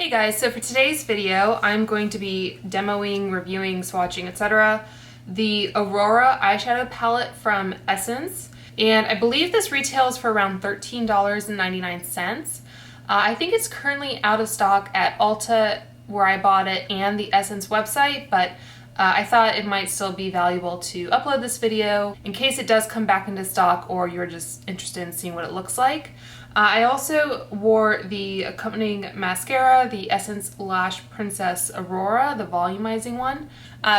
Hey guys, so for today's video, I'm going to be demoing, reviewing, swatching, etc. the Aurora eyeshadow palette from Essence. And I believe this retails for around $13.99. I think it's currently out of stock at Ulta where I bought it and the Essence website, but I thought it might still be valuable to upload this video in case it does come back into stock or you're just interested in seeing what it looks like. I also wore the accompanying mascara, the Essence Lash Princess Aurora, the volumizing one.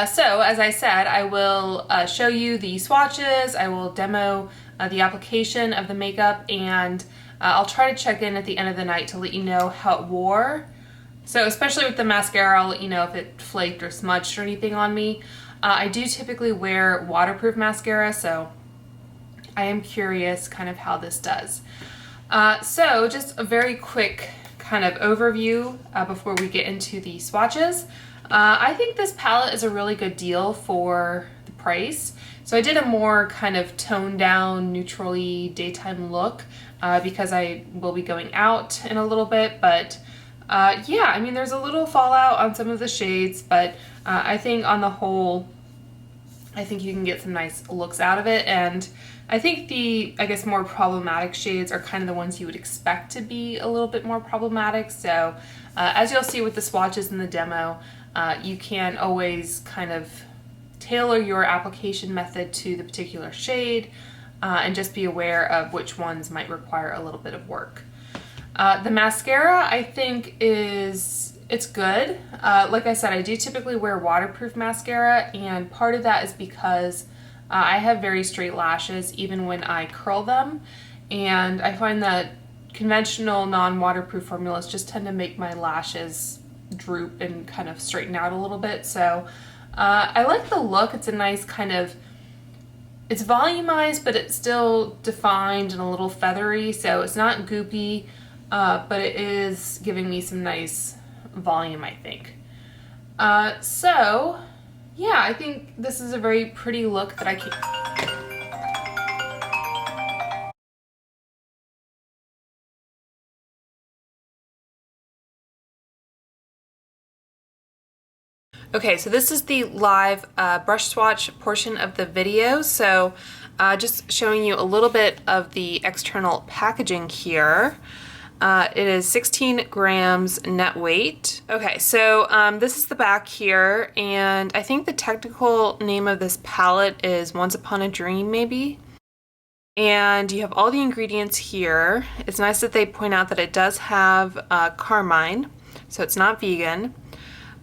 So as I said, I will show you the swatches, I will demo the application of the makeup, and I'll try to check in at the end of the night to let you know how it wore. So especially with the mascara, I'll let you know if it flaked or smudged or anything on me. I do typically wear waterproof mascara, so I am curious kind of how this does. So just a very quick kind of overview before we get into the swatches. I think this palette is a really good deal for the price. So I did a more kind of toned down, neutrally daytime look because I will be going out in a little bit, but yeah, I mean there's a little fallout on some of the shades, but I think on the whole, I think you can get some nice looks out of it. And I think the, I guess, more problematic shades are kind of the ones you would expect to be a little bit more problematic. So as you'll see with the swatches in the demo, you can always kind of tailor your application method to the particular shade and just be aware of which ones might require a little bit of work. The mascara, I think, it's good. Like I said, I do typically wear waterproof mascara, and part of that is because I have very straight lashes even when I curl them, and I find that conventional non-waterproof formulas just tend to make my lashes droop and kind of straighten out a little bit. So I like the look. It's a nice kind of, it's volumized, but it's still defined and a little feathery, so it's not goopy, but it is giving me some nice volume, I think. So yeah, I think this is a very pretty look that I can. Okay, so this is the live brush swatch portion of the video. So just showing you a little bit of the external packaging here. It is 16 grams net weight. Okay, so this is the back here, and I think the technical name of this palette is Once Upon a Dream, maybe? And you have all the ingredients here. It's nice that they point out that it does have carmine, so it's not vegan.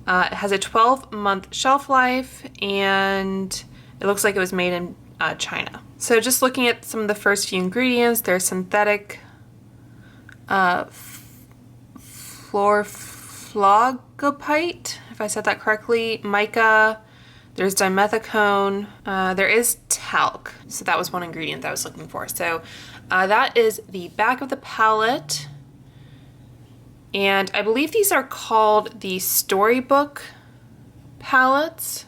It has a 12-month shelf life, and it looks like it was made in China. So just looking at some of the first few ingredients, there's synthetic fluoroflogopite, if I said that correctly, mica, there's dimethicone, there is talc, so that was one ingredient that I was looking for. So that is the back of the palette, and I believe these are called the Storybook palettes.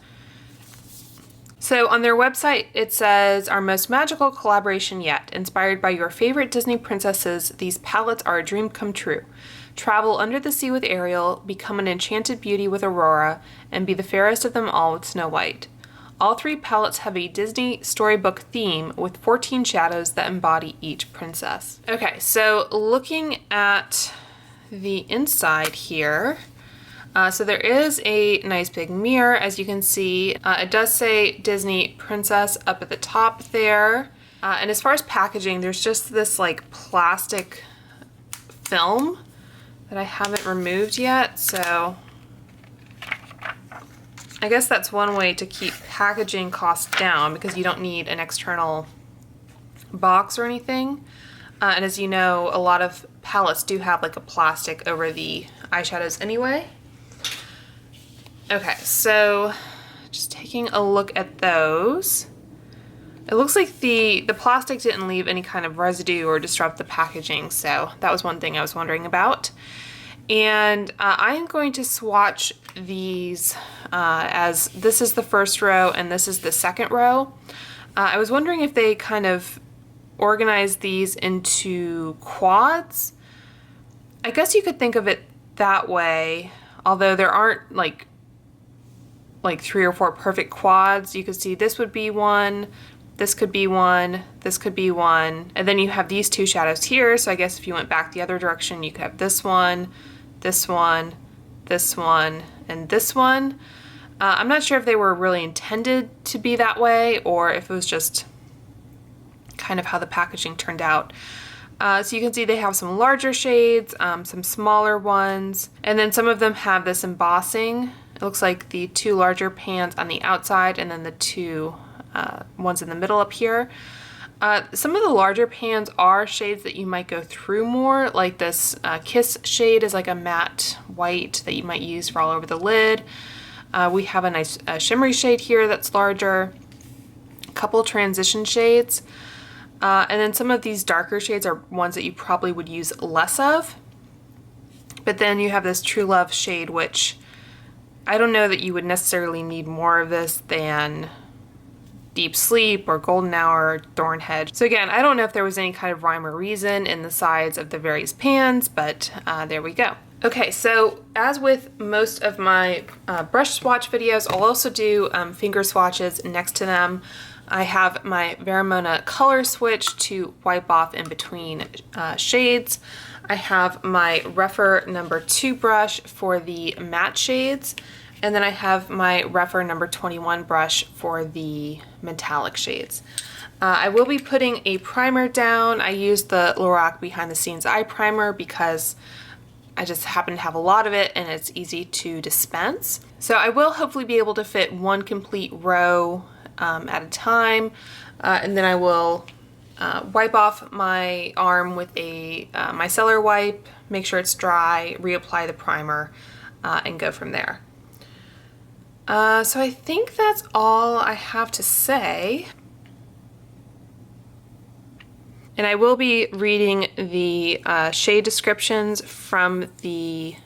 So on their website, it says, our most magical collaboration yet. Inspired by your favorite Disney princesses, these palettes are a dream come true. Travel under the sea with Ariel, become an enchanted beauty with Aurora, and be the fairest of them all with Snow White. All three palettes have a Disney storybook theme with 14 shadows that embody each princess. Okay, so looking at the inside here, so there is a nice big mirror, as you can see. It does say Disney Princess up at the top there. And as far as packaging, there's just this like plastic film that I haven't removed yet. So I guess that's one way to keep packaging costs down, because you don't need an external box or anything. And as you know, a lot of palettes do have like a plastic over the eyeshadows anyway. Okay, so just taking a look at those. It looks like the plastic didn't leave any kind of residue or disrupt the packaging, so that was one thing I was wondering about. And I am going to swatch these as this is the first row and this is the second row. I was wondering if they kind of organize these into quads. I guess you could think of it that way, although there aren't like 3 or 4 perfect quads. You could see this would be one, this could be one, this could be one, and then you have these 2 shadows here. So I guess if you went back the other direction, you could have this one, this one, this one, and this one. I'm not sure if they were really intended to be that way or if it was just kind of how the packaging turned out. So you can see they have some larger shades, some smaller ones, and then some of them have this embossing. It looks like the 2 larger pans on the outside and then the 2 ones in the middle up here. Some of the larger pans are shades that you might go through more, like this Kiss shade is like a matte white that you might use for all over the lid. We have a nice shimmery shade here that's larger, a couple transition shades, and then some of these darker shades are ones that you probably would use less of. But then you have this True Love shade, which I don't know that you would necessarily need more of this than Deep Sleep or Golden Hour or Thornhead. So again, I don't know if there was any kind of rhyme or reason in the sides of the various pans, but there we go. Okay, so as with most of my brush swatch videos, I'll also do finger swatches next to them. I have my Veramona color switch to wipe off in between shades. I have my Rephr number 2 brush for the matte shades, and then I have my Rephr number 21 brush for the metallic shades. I will be putting a primer down. I used the Lorac Behind the Scenes Eye Primer because I just happen to have a lot of it and it's easy to dispense. So I will hopefully be able to fit 1 complete row at a time, and then I will wipe off my arm with a micellar wipe, make sure it's dry, reapply the primer, and go from there. So I think that's all I have to say. And I will be reading the shade descriptions from the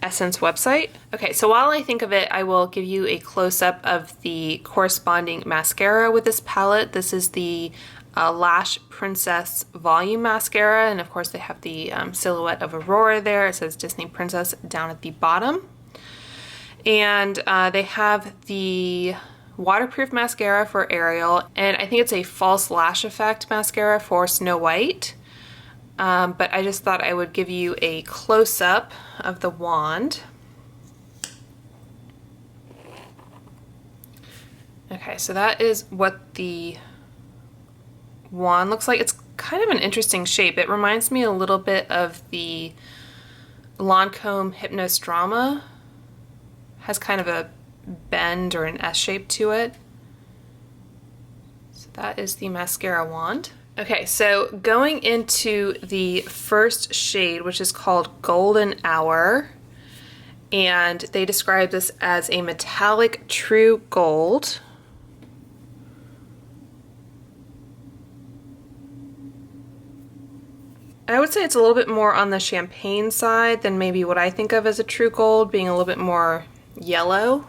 Essence website. Okay, so while I think of it, I will give you a close-up of the corresponding mascara with this palette. This is the Lash Princess Volume Mascara, and of course they have the silhouette of Aurora there. It says Disney Princess down at the bottom. And they have the waterproof mascara for Ariel, and I think it's a false lash effect mascara for Snow White. But I just thought I would give you a close-up of the wand. Okay, so that is what the wand looks like. It's kind of an interesting shape. It reminds me a little bit of the Lancome Hypnos Drama. Has kind of a bend or an S shape to it. So that is the mascara wand. Okay, so going into the first shade, which is called Golden Hour, and they describe this as a metallic true gold. I would say it's a little bit more on the champagne side than maybe what I think of as a true gold, being a little bit more yellow.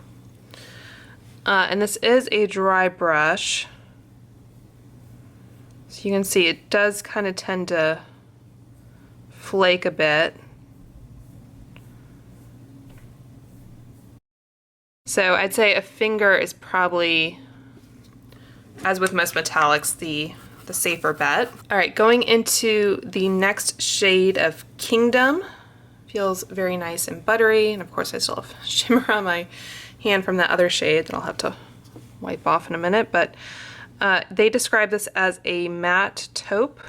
And this is a dry brush. So you can see it does kind of tend to flake a bit. So I'd say a finger is probably, as with most metallics, the safer bet. All right, going into the next shade of Kingdom. Feels very nice and buttery, and of course I still have shimmer on my hand from that other shade that I'll have to wipe off in a minute, but they describe this as a matte taupe.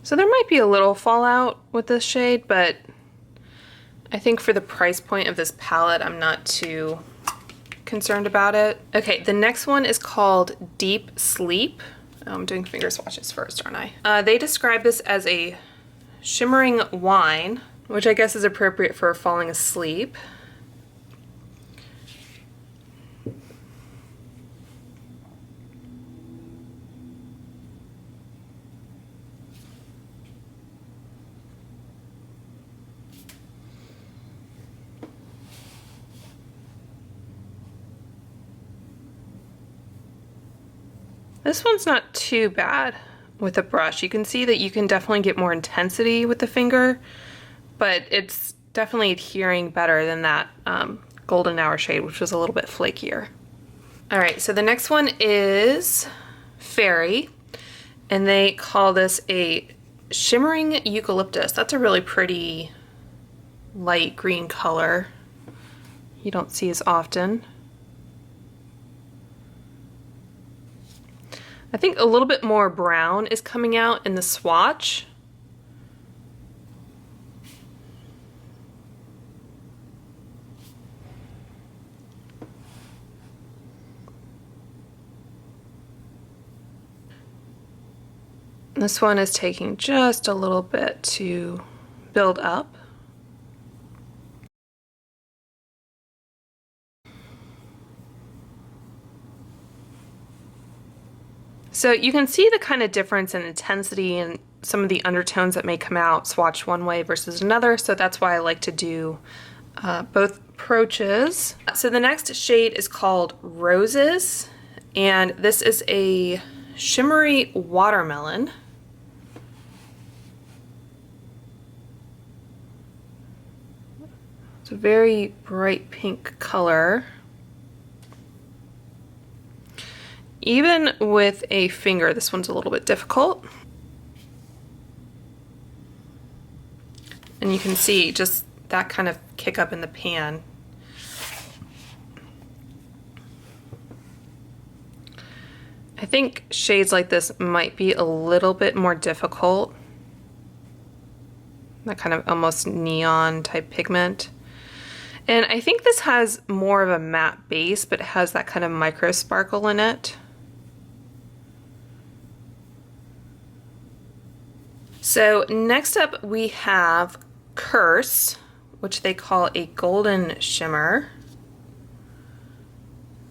So there might be a little fallout with this shade, but I think for the price point of this palette, I'm not too concerned about it. Okay, the next one is called Deep Sleep. I'm doing finger swatches first, aren't I? They describe this as a shimmering wine, which I guess is appropriate for falling asleep. This one's not too bad with a brush. You can see that you can definitely get more intensity with the finger, but it's definitely adhering better than that Golden Hour shade, which was a little bit flakier. All right, so the next one is Fairy, and they call this a shimmering eucalyptus. That's a really pretty light green color. You don't see as often. I think a little bit more brown is coming out in the swatch. This one is taking just a little bit to build up. So you can see the kind of difference in intensity and some of the undertones that may come out swatched one way versus another, so that's why I like to do both approaches. So the next shade is called Roses, and this is a shimmery watermelon. It's a very bright pink color. Even with a finger, this one's a little bit difficult. And you can see just that kind of kick up in the pan. I think shades like this might be a little bit more difficult. That kind of almost neon type pigment. And I think this has more of a matte base, but it has that kind of micro sparkle in it. So next up we have Curse, which they call a golden shimmer.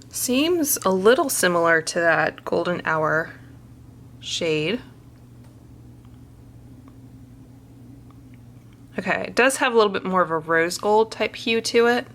Seems a little similar to that Golden Hour shade. Okay, it does have a little bit more of a rose gold type hue to it.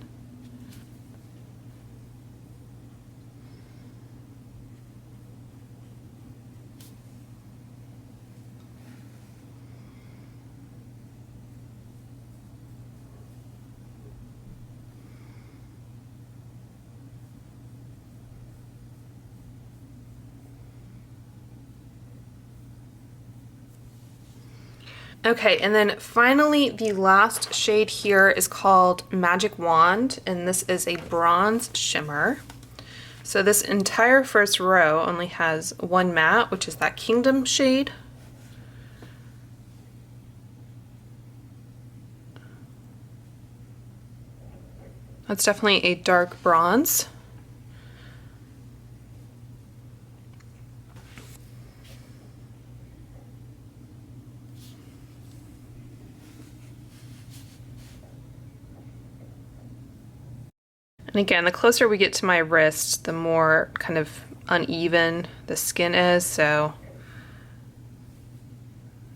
Okay, and then finally the last shade here is called Magic Wand, and this is a bronze shimmer. So this entire first row only has one matte, which is that Kingdom shade. That's definitely a dark bronze. And again, the closer we get to my wrist, the more kind of uneven the skin is, so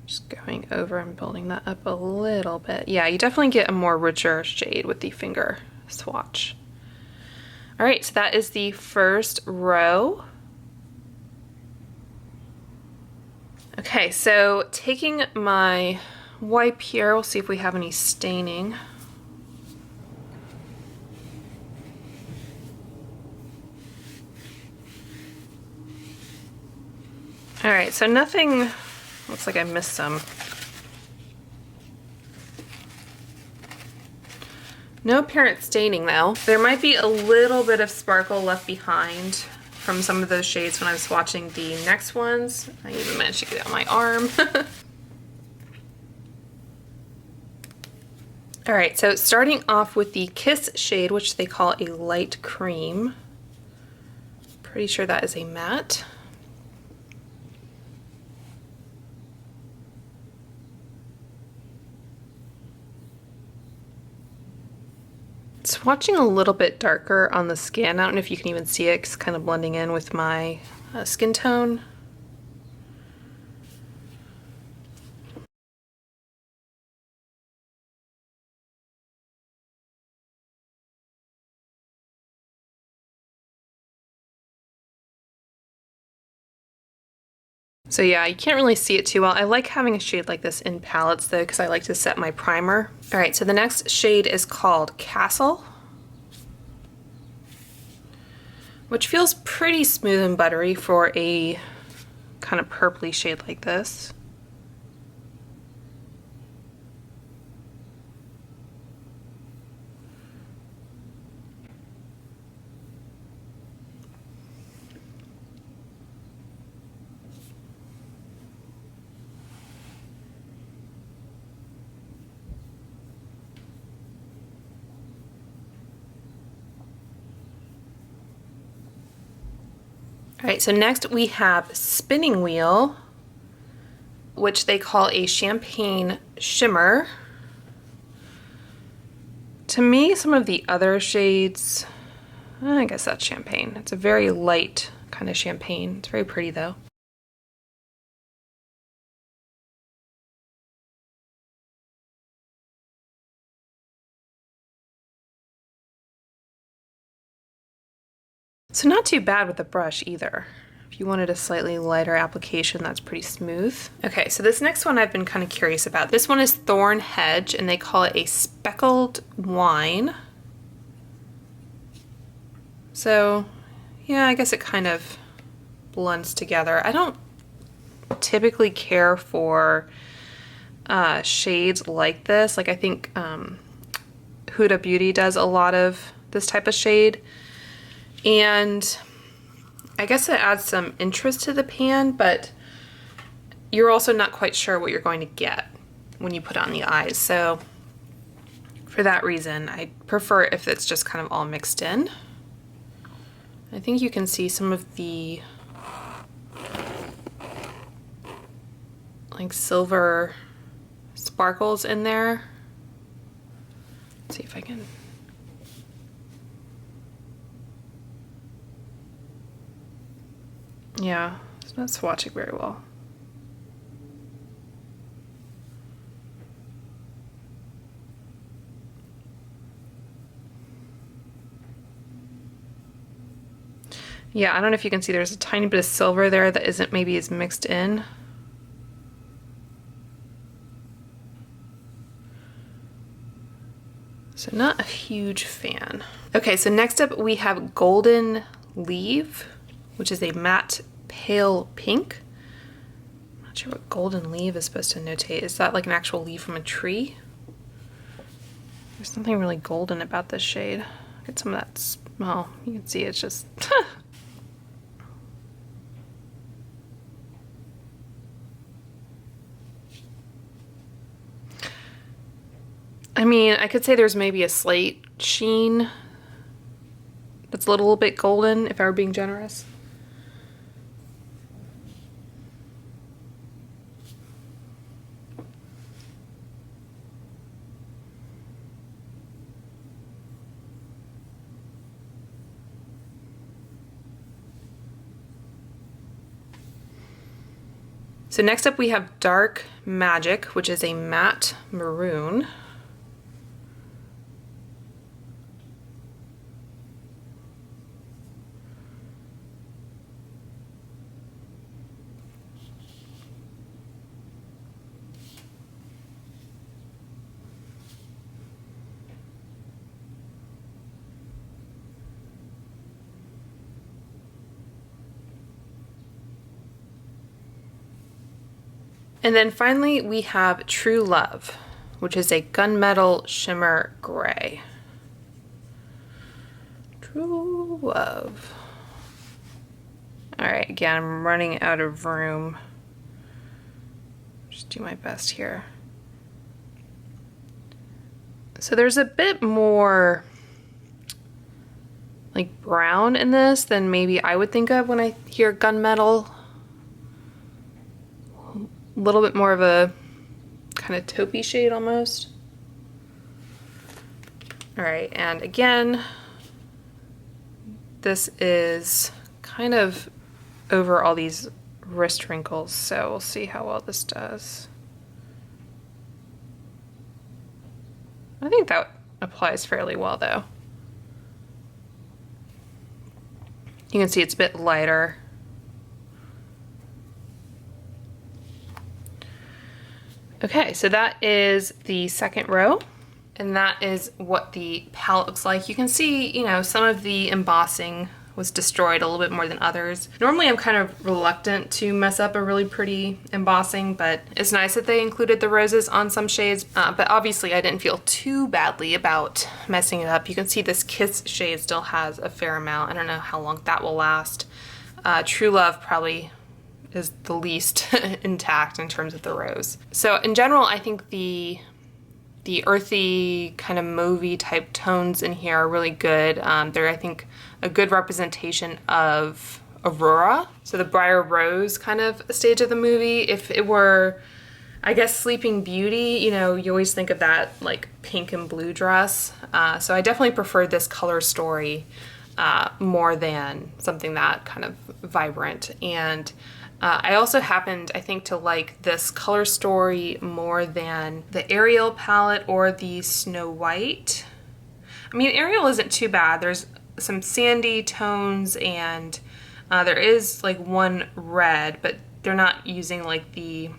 just going over and building that up a little bit. Yeah, you definitely get a more richer shade with the finger swatch. All right, so that is the first row. Okay, so taking my wipe here, we'll see if we have any staining. All right, so nothing, looks like I missed some. No apparent staining though. There might be a little bit of sparkle left behind from some of those shades when I was swatching the next ones. I even managed to get it on my arm. All right, so starting off with the Kiss shade, which they call a light cream. Pretty sure that is a matte. Swatching a little bit darker on the skin. I don't know if you can even see it, it's kind of blending in with my skin tone. So yeah, you can't really see it too well. I like having a shade like this in palettes though, because I like to set my primer. All right, so the next shade is called Castle, which feels pretty smooth and buttery for a kind of purpley shade like this. All right, so next we have Spinning Wheel, which they call a champagne shimmer. To me, some of the other shades, I guess that's champagne. It's a very light kind of champagne. It's very pretty though. So not too bad with the brush either. If you wanted a slightly lighter application, that's pretty smooth. Okay, so this next one I've been kind of curious about. This one is Thorn Hedge, and they call it a speckled wine. So yeah, I guess it kind of blends together. I don't typically care for shades like this. Like I think Huda Beauty does a lot of this type of shade. And I guess it adds some interest to the pan, but you're also not quite sure what you're going to get when you put it on the eyes. So for that reason, I prefer if it's just kind of all mixed in. I think you can see some of the like silver sparkles in there. Let's see if I can. Yeah, it's not swatching very well. Yeah, I don't know if you can see there's a tiny bit of silver there that isn't maybe as mixed in. So not a huge fan. Okay, so next up we have Golden Leaf, which is a matte pale pink. I'm not sure what golden leaf is supposed to notate. Is that like an actual leaf from a tree? There's nothing really golden about this shade. Get some of that, well, you can see it's just, I mean, I could say there's maybe a slate sheen that's a little bit golden if I were being generous. So next up we have Dark Magic, which is a matte maroon. And then finally we have True Love, which is a gunmetal shimmer gray. True Love. All right, again, I'm running out of room. Just do my best here. So there's a bit more like brown in this than maybe I would think of when I hear gunmetal. A little bit more of a kind of taupey shade almost. All right, and again, this is kind of over all these wrist wrinkles, so we'll see how well this does. I think that applies fairly well though. You can see it's a bit lighter. Okay, so that is the second row, and that is what the palette looks like. You can see, you know, some of the embossing was destroyed a little bit more than others. Normally I'm kind of reluctant to mess up a really pretty embossing, but it's nice that they included the roses on some shades, but obviously I didn't feel too badly about messing it up. You can see this Kiss shade still has a fair amount. I don't know how long that will last. True Love probably is the least intact in terms of the rose. So in general, I think the earthy kind of mauvey type tones in here are really good. They're, I think, a good representation of Aurora. So the Briar Rose kind of stage of the movie. If it were, I guess, Sleeping Beauty, you know, you always think of that like pink and blue dress. So I definitely prefer this color story more than something that kind of vibrant. And I also happened, I think, to like this color story more than the Ariel palette or the Snow White. I mean, Ariel isn't too bad. There's some sandy tones and there is like one red, but they're not using like the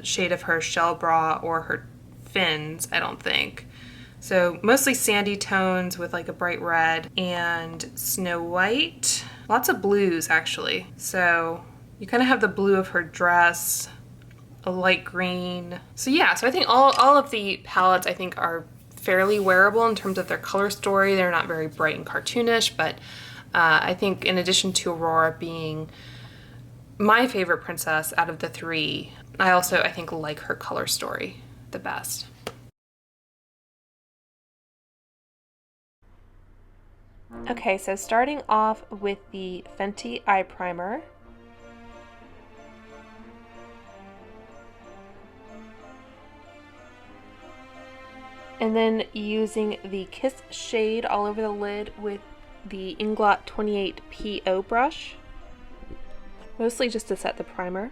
shade of her shell bra or her fins, I don't think. So mostly sandy tones with like a bright red, and Snow White. Lots of blues actually. So you kind of have the blue of her dress, a light green. So yeah, so I think all of the palettes I think are fairly wearable in terms of their color story. They're not very bright and cartoonish, but I think in addition to Aurora being my favorite princess out of the three, I also, I think, like her color story the best. Okay, so starting off with the Fenty Eye Primer. And then using the Kiss shade all over the lid with the Inglot 28 PO brush, mostly just to set the primer.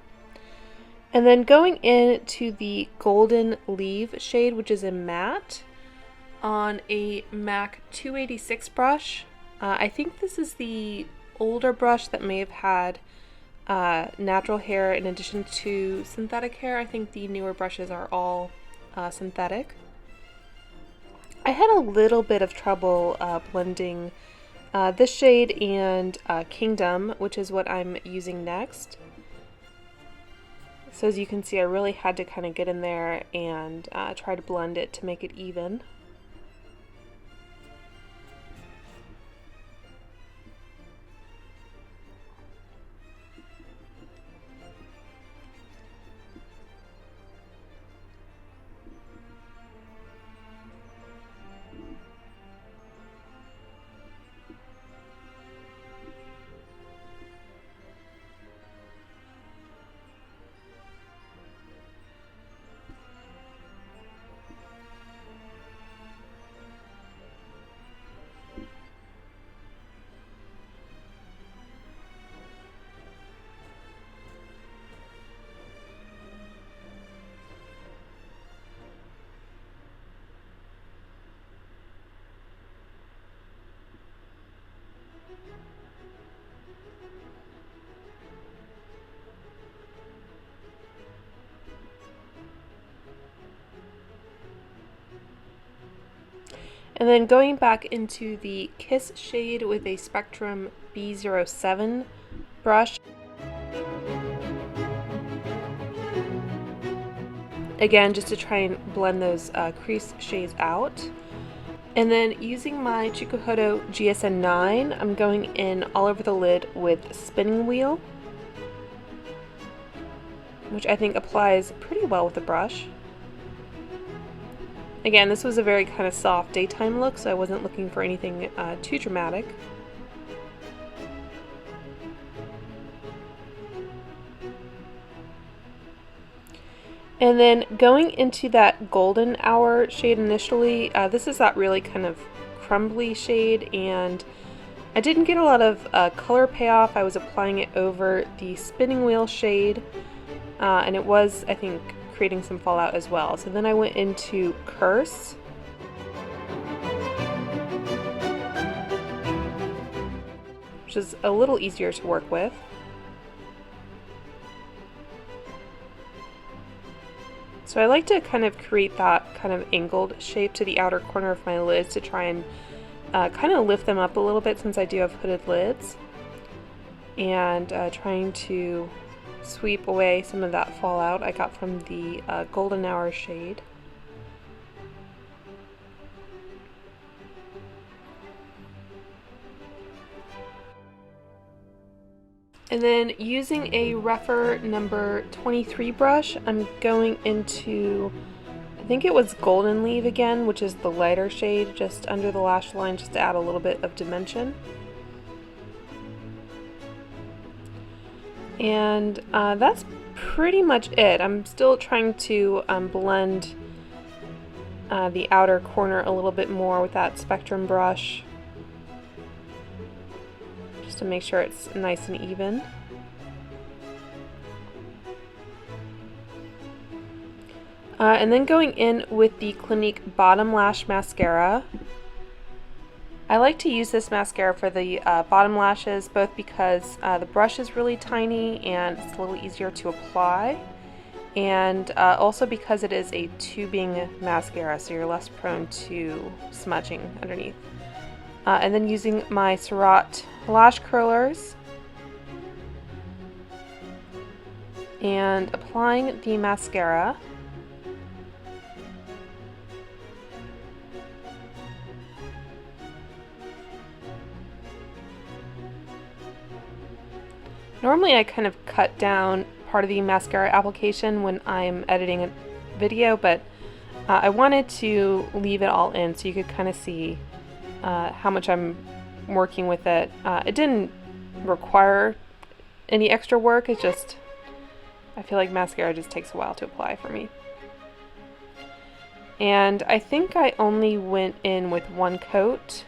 And then going into the Golden Leaf shade, which is a matte, on a MAC 286 brush. I think this is the older brush that may have had natural hair in addition to synthetic hair. I think the newer brushes are all synthetic. I had a little bit of trouble blending this shade and Kingdom, which is what I'm using next. So as you can see, I really had to kind of get in there and try to blend it to make it even. And then going back into the Kiss shade with a Spectrum B07 brush. Again, just to try and blend those crease shades out. And then using my Chikuhodo GSN 9, I'm going in all over the lid with Spinning Wheel, which I think applies pretty well with the brush. Again, this was a very kind of soft daytime look, so I wasn't looking for anything too dramatic. And then going into that Golden Hour shade initially, this is that really kind of crumbly shade, and I didn't get a lot of color payoff. I was applying it over the Spinning Wheel shade, and it was, I think, creating some fallout as well. So then I went into Curse. Which is a little easier to work with. So I like to kind of create that kind of angled shape to the outer corner of my lids to try and kind of lift them up a little bit since I do have hooded lids. And trying to sweep away some of that fallout I got from the Golden Hour shade. And then using a rougher number 23 brush, I'm going into, I think it was Golden Leaf again, which is the lighter shade just under the lash line, just to add a little bit of dimension. And that's pretty much it. I'm still trying to blend the outer corner a little bit more with that Spectrum brush, just to make sure it's nice and even. And then going in with the Clinique Bottom Lash Mascara. I like to use this mascara for the bottom lashes, both because the brush is really tiny and it's a little easier to apply, and also because it is a tubing mascara, so you're less prone to smudging underneath. And then using my Surratt lash curlers and applying the mascara. Normally I kind of cut down part of the mascara application when I'm editing a video, but I wanted to leave it all in so you could kind of see how much I'm working with it. It didn't require any extra work, it's just, I feel like mascara just takes a while to apply for me. And I think I only went in with one coat.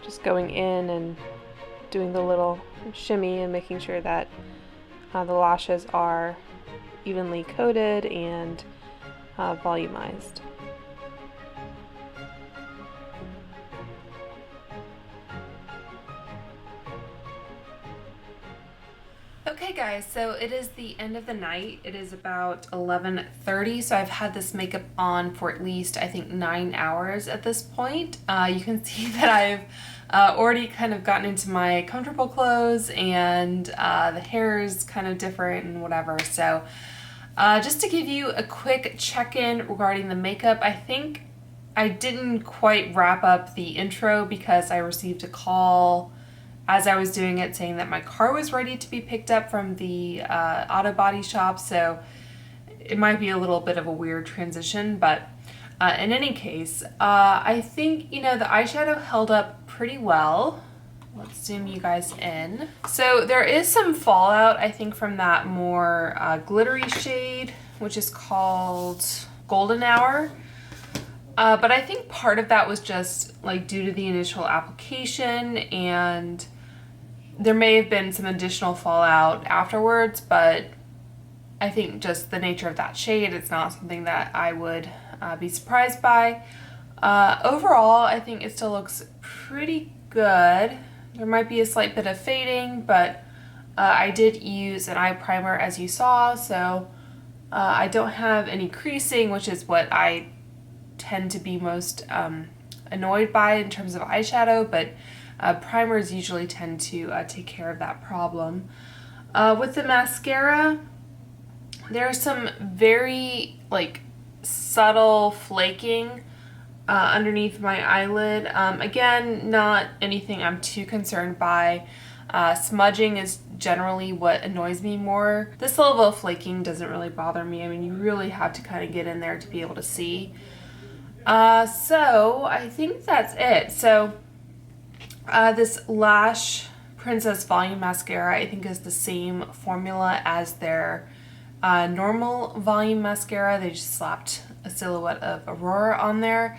Just going in and doing the little shimmy and making sure that the lashes are evenly coated and volumized. Okay guys, so it is the end of the night. It is about 11:30, so I've had this makeup on for at least, I think, 9 hours at this point. You can see that I've already kind of gotten into my comfortable clothes, and the hair is kind of different and whatever. So just to give you a quick check-in regarding the makeup, I think I didn't quite wrap up the intro because I received a call as I was doing it saying that my car was ready to be picked up from the auto body shop, so it might be a little bit of a weird transition, but in any case, I think, you know, the eyeshadow held up pretty well. Let's zoom you guys in. So there is some fallout, I think, from that more glittery shade, which is called Golden Hour. But I think part of that was just like due to the initial application, and there may have been some additional fallout afterwards, but I think just the nature of that shade, it's not something that I would be surprised by. Overall, I think it still looks pretty good. There might be a slight bit of fading, but I did use an eye primer, as you saw, so I don't have any creasing, which is what I tend to be most annoyed by in terms of eyeshadow, but primers usually tend to take care of that problem. With the mascara, there's some very subtle flaking underneath my eyelid. Again, not anything I'm too concerned by. Smudging is generally what annoys me more. This level of flaking doesn't really bother me. I mean, you really have to kind of get in there to be able to see. So I think that's it. So this Lash Princess Volume Mascara, I think, is the same formula as their normal volume mascara. They just slapped a silhouette of Aurora on there.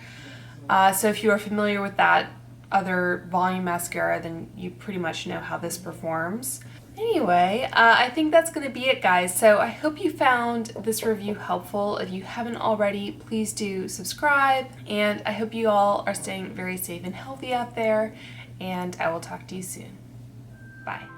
So if you are familiar with that other volume mascara, then you pretty much know how this performs. Anyway, I think that's going to be it, guys. So I hope you found this review helpful. If you haven't already, please do subscribe. And I hope you all are staying very safe and healthy out there. and I will talk to you soon. Bye.